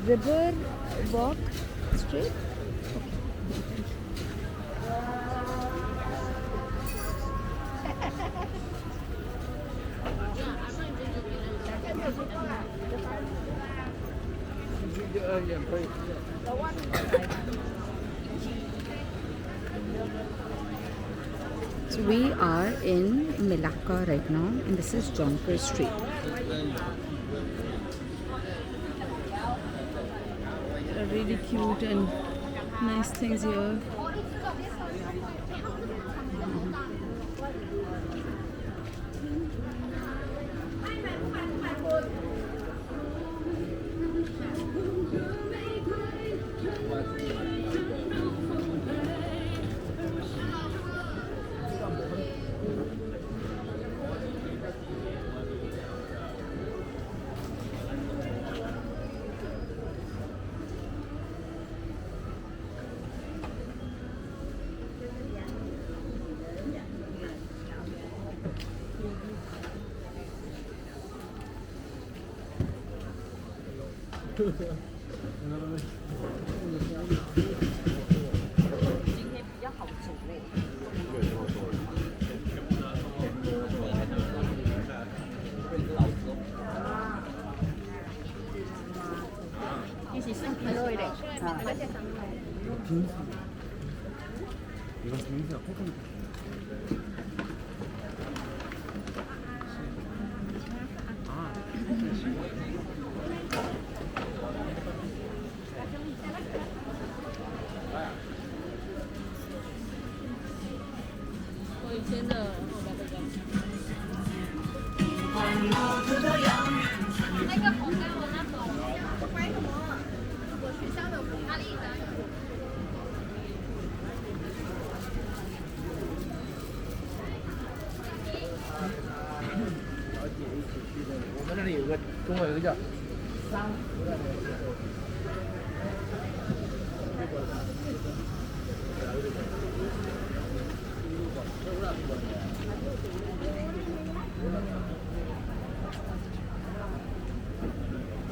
River Walk Street. So we are in Malacca right now, and this is Jonker Street. Really cute and nice things here.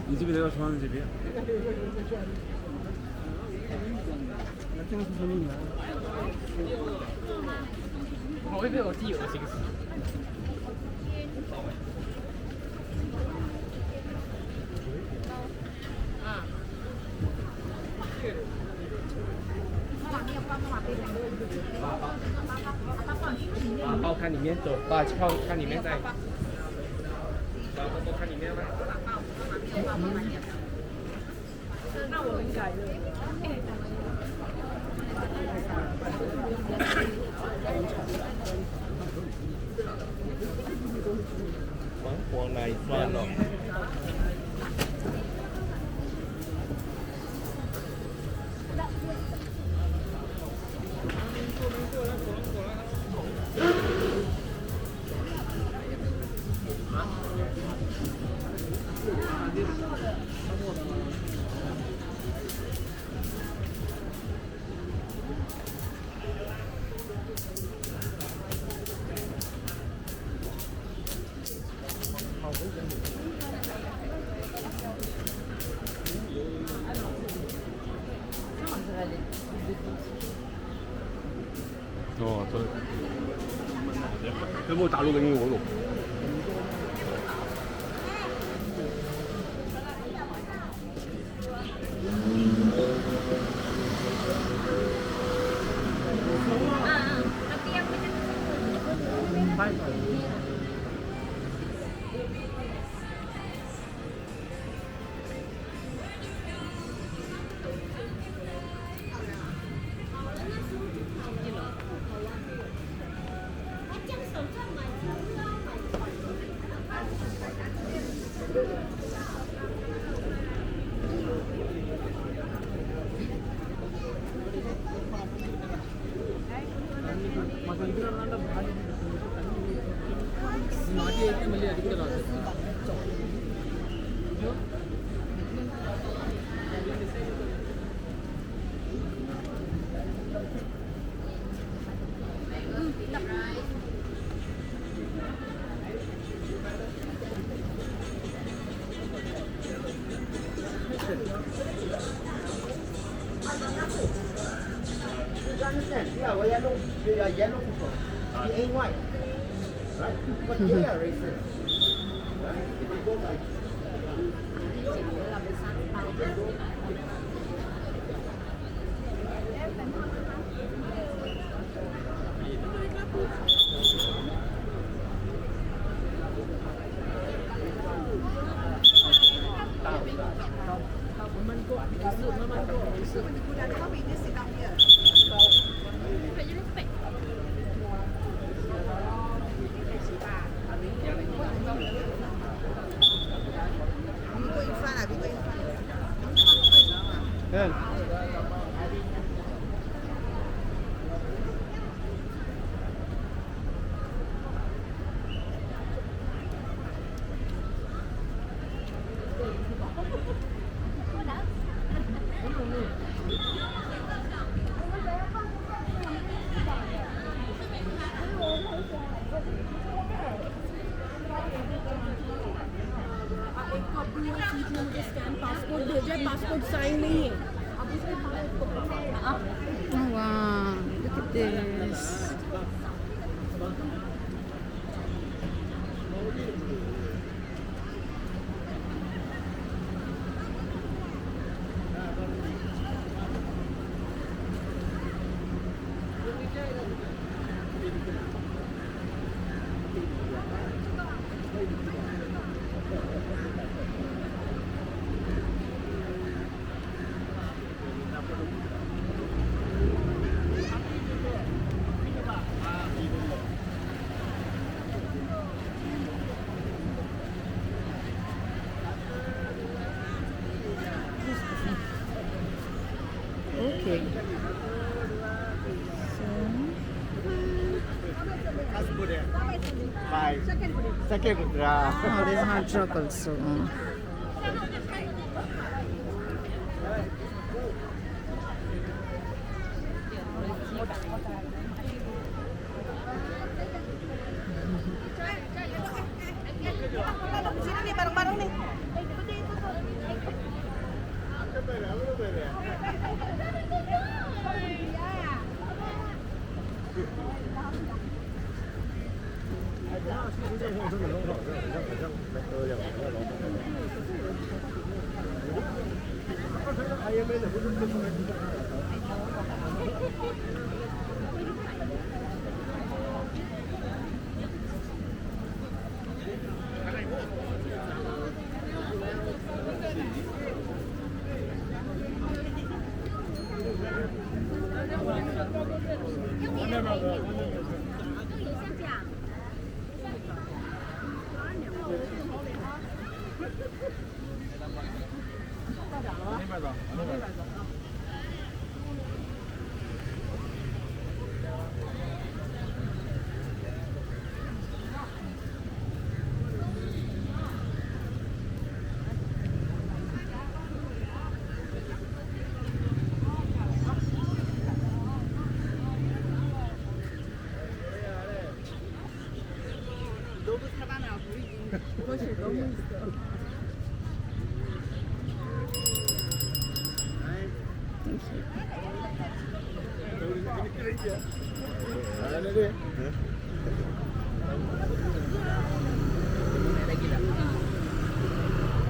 이 집이 내가 좋아하는 집이야?我会被我自己恶心死。把包看里面走，把包看里面再。把包看里面吗？那我很感人。玩火来算了。哦，对，有冇大陸嘅英語嗰度？ yellow people. He ain't white. Right? But they are racist. Right? If you go like passport sign नहीं है Oh wow, look at this. Okay. second Oh, there's hard rock also. sini nih bareng-bareng nih Thank you.